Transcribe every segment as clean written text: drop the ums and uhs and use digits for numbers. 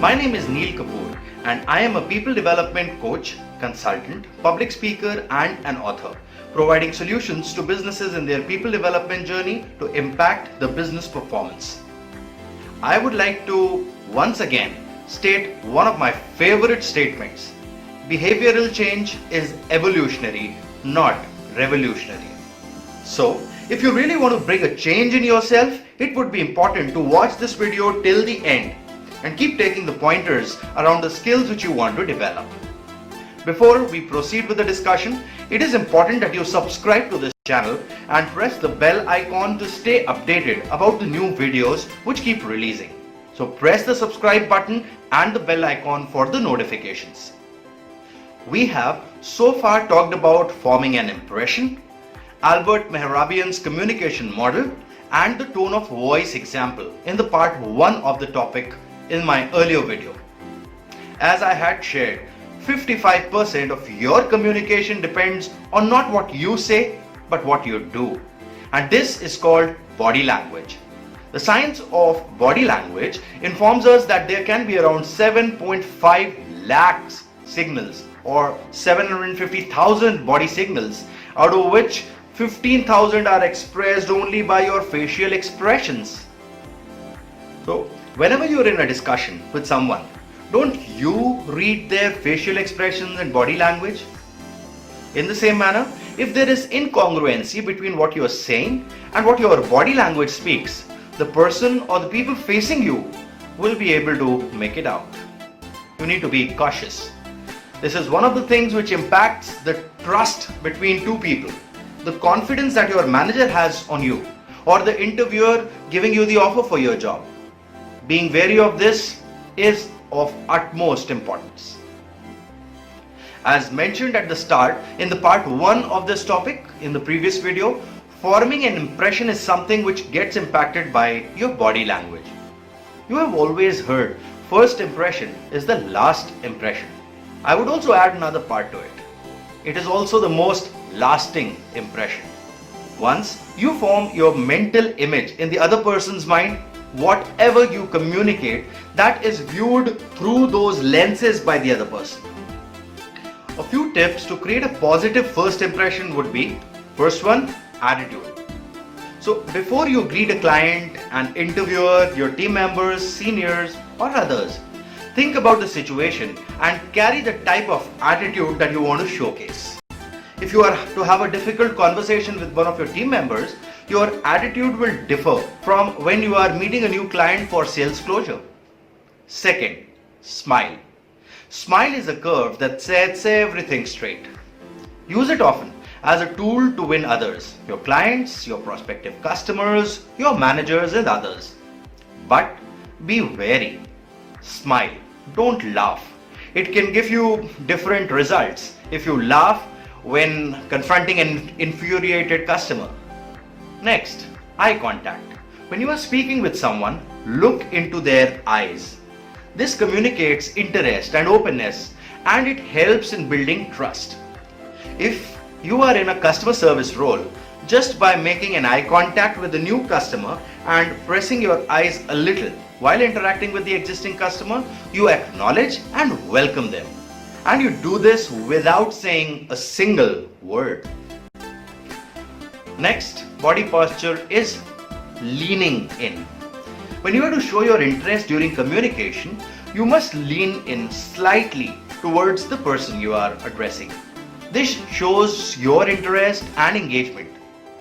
My name is Neil Kapoor and I am a people development coach, consultant, public speaker and an author, providing solutions to businesses in their people development journey to impact the business performance. I would like to once again state one of my favorite statements. Behavioral change is evolutionary, not revolutionary. So, if you really want to bring a change in yourself, it would be important to watch this video till the end and keep taking the pointers around the skills which you want to develop. Before we proceed with the discussion, it is important that you subscribe to this channel and press the bell icon to stay updated about the new videos which keep releasing. So press the subscribe button and the bell icon for the notifications. We have so far talked about forming an impression, Albert Mehrabian's communication model, and the tone of voice example in the part 1 of the topic in my earlier video. As I had shared, 55% of your communication depends on not what you say but what you do, and this is called body language. The science of body language informs us that there can be around 7.5 lakhs signals or 750,000 body signals, out of which 15,000 are expressed only by your facial expressions. So whenever you're in a discussion with someone, don't you read their facial expressions and body language? In the same manner, if there is incongruency between what you are saying and what your body language speaks, the person or the people facing you will be able to make it out. You need to be cautious. This is one of the things which impacts the trust between two people, the confidence that your manager has on you or the interviewer giving you the offer for your job. Being wary of this is of utmost importance. As mentioned at the start in the part 1 of this topic in the previous video, forming an impression is something which gets impacted by your body language. You have always heard first impression is the last impression. I would also add another part to it. It is also the most lasting impression. Once you form your mental image in the other person's mind, whatever you communicate, that is viewed through those lenses by the other person. A few tips to create a positive first impression would be, first one, attitude. So before you greet a client, an interviewer, your team members, seniors or others, think about the situation and carry the type of attitude that you want to showcase. If you are to have a difficult conversation with one of your team members, your attitude will differ from when you are meeting a new client for sales closure. Second, smile. Smile is a curve that sets everything straight. Use it often as a tool to win others, your clients, your prospective customers, your managers and others. But be wary. Smile. Don't laugh. It can give you different results if you laugh when confronting an infuriated customer. Next, eye contact. When you are speaking with someone, look into their eyes. This communicates interest and openness, and it helps in building trust. If you are in a customer service role, just by making an eye contact with the new customer and pressing your eyes a little while interacting with the existing customer, you acknowledge and welcome them. And you do this without saying a single word. Next, body posture is leaning in. When you are to show your interest during communication, you must lean in slightly towards the person you are addressing. This shows your interest and engagement,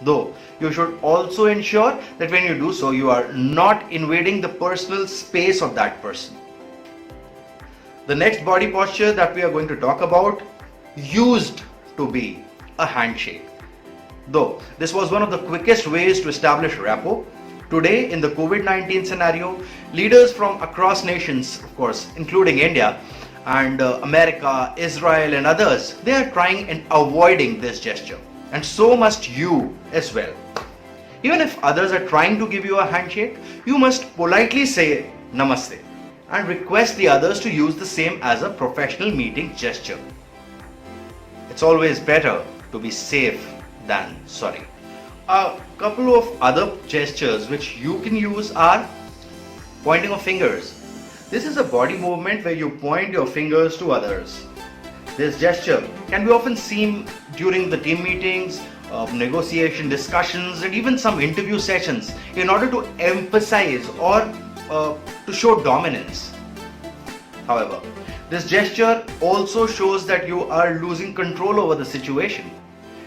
though you should also ensure that when you do so, you are not invading the personal space of that person. The next body posture that we are going to talk about used to be a handshake. Though this was one of the quickest ways to establish rapport, today in the COVID-19 scenario, leaders from across nations, of course, including India and America, Israel and others, they are trying and avoiding this gesture. And so must you as well. Even if others are trying to give you a handshake, you must politely say Namaste and request the others to use the same as a professional meeting gesture. It's always better to be safe than sorry. A couple of other gestures which you can use are pointing of fingers. This is a body movement where you point your fingers to others. This gesture can be often seen during the team meetings, negotiation discussions, and even some interview sessions in order to emphasize or to show dominance. However, this gesture also shows that you are losing control over the situation.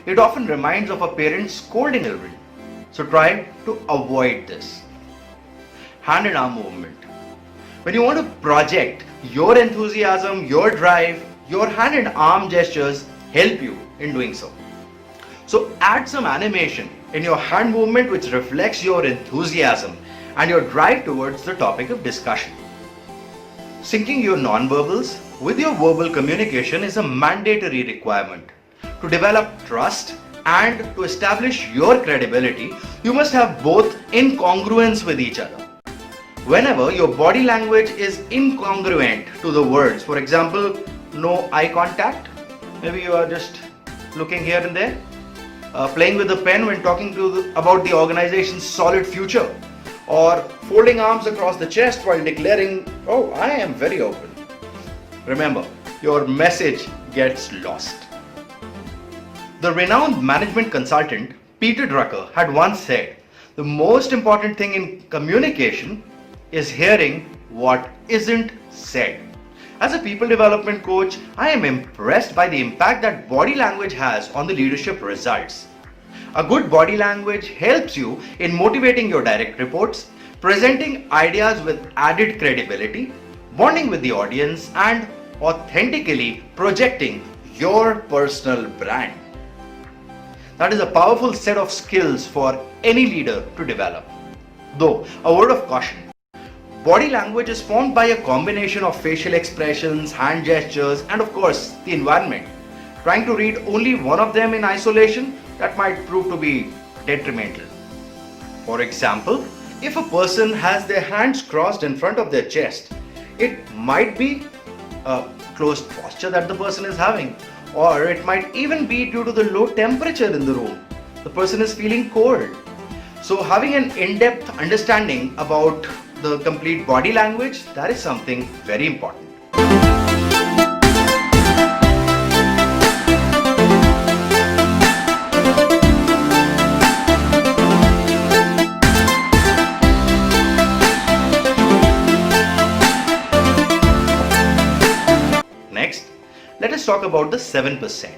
It often reminds of a parent scolding children. So try to avoid this. Hand and arm movement. When you want to project your enthusiasm, your drive, your hand and arm gestures help you in doing so. So add some animation in your hand movement which reflects your enthusiasm and your drive towards the topic of discussion. Syncing your non-verbals with your verbal communication is a mandatory requirement. To develop trust and to establish your credibility, you must have both in congruence with each other. Whenever your body language is incongruent to the words, for example, no eye contact, maybe you are just looking here and there, playing with the pen when talking about the organization's solid future, or folding arms across the chest while declaring, "Oh, I am very open." Remember, your message gets lost. The renowned management consultant Peter Drucker had once said, "The most important thing in communication is hearing what isn't said." As a people development coach, I am impressed by the impact that body language has on the leadership results. A good body language helps you in motivating your direct reports, presenting ideas with added credibility, bonding with the audience, and authentically projecting your personal brand. That is a powerful set of skills for any leader to develop. Though, a word of caution. Body language is formed by a combination of facial expressions, hand gestures, and of course, the environment. Trying to read only one of them in isolation, that might prove to be detrimental. For example, if a person has their hands crossed in front of their chest, it might be a closed posture that the person is having, or it might even be due to the low temperature in the room. The person is feeling cold. So having an in-depth understanding about the complete body language, that is something very important. Next, let us talk about the 7%.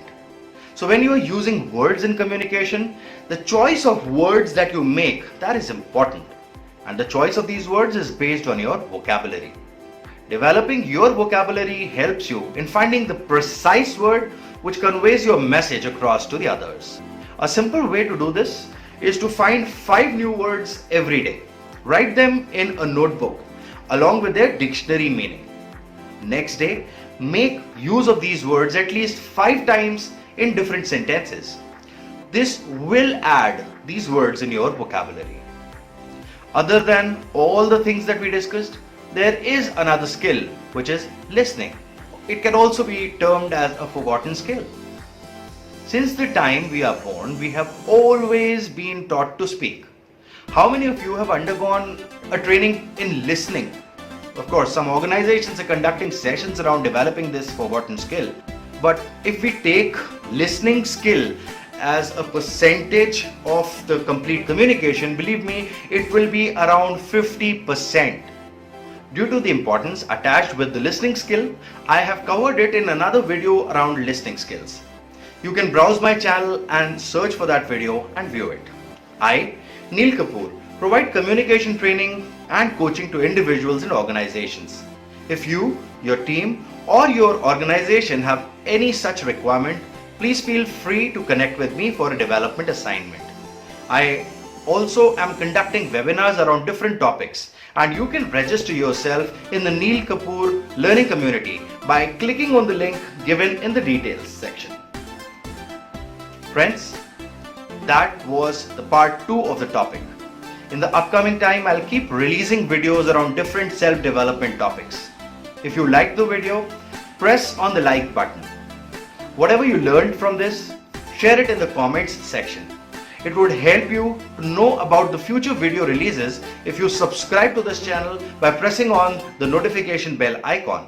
So when you are using words in communication, the choice of words that you make, that is important. And the choice of these words is based on your vocabulary. Developing your vocabulary helps you in finding the precise word which conveys your message across to the others. A simple way to do this is to find 5 new words every day. Write them in a notebook along with their dictionary meaning. Next day, make use of these words at least 5 times in different sentences. This will add these words in your vocabulary. Other than all the things that we discussed, there is another skill, which is listening. It can also be termed as a forgotten skill. Since the time we are born, we have always been taught to speak. How many of you have undergone a training in listening? Of course, some organizations are conducting sessions around developing this forgotten skill. But if we take listening skill as a percentage of the complete communication, believe me, it will be around 50%. Due to the importance attached with the listening skill, I have covered it in another video around listening skills. You can browse my channel and search for that video and view it. I, Neil Kapoor, provide communication training and coaching to individuals and organizations. If you, your team, or your organization have any such requirement, please feel free to connect with me for a development assignment. I also am conducting webinars around different topics, and you can register yourself in the Neil Kapoor Learning Community by clicking on the link given in the details section. Friends, that was the part 2 of the topic. In the upcoming time, I'll keep releasing videos around different self-development topics. If you liked the video, press on the like button. Whatever you learned from this, share it in the comments section. It would help you to know about the future video releases if you subscribe to this channel by pressing on the notification bell icon.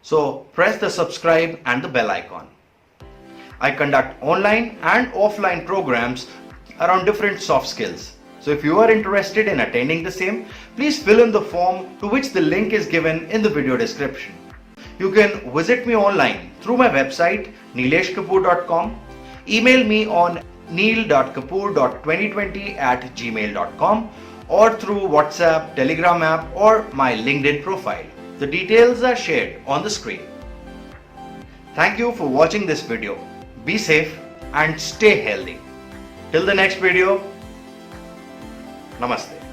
So press the subscribe and the bell icon. I conduct online and offline programs around different soft skills. So if you are interested in attending the same, please fill in the form to which the link is given in the video description. You can visit me online through my website neeleshkapoor.com, email me on neel.kapoor.2020@gmail.com or through WhatsApp, Telegram app or my LinkedIn profile. The details are shared on the screen. Thank you for watching this video. Be safe and stay healthy. Till the next video, Namaste.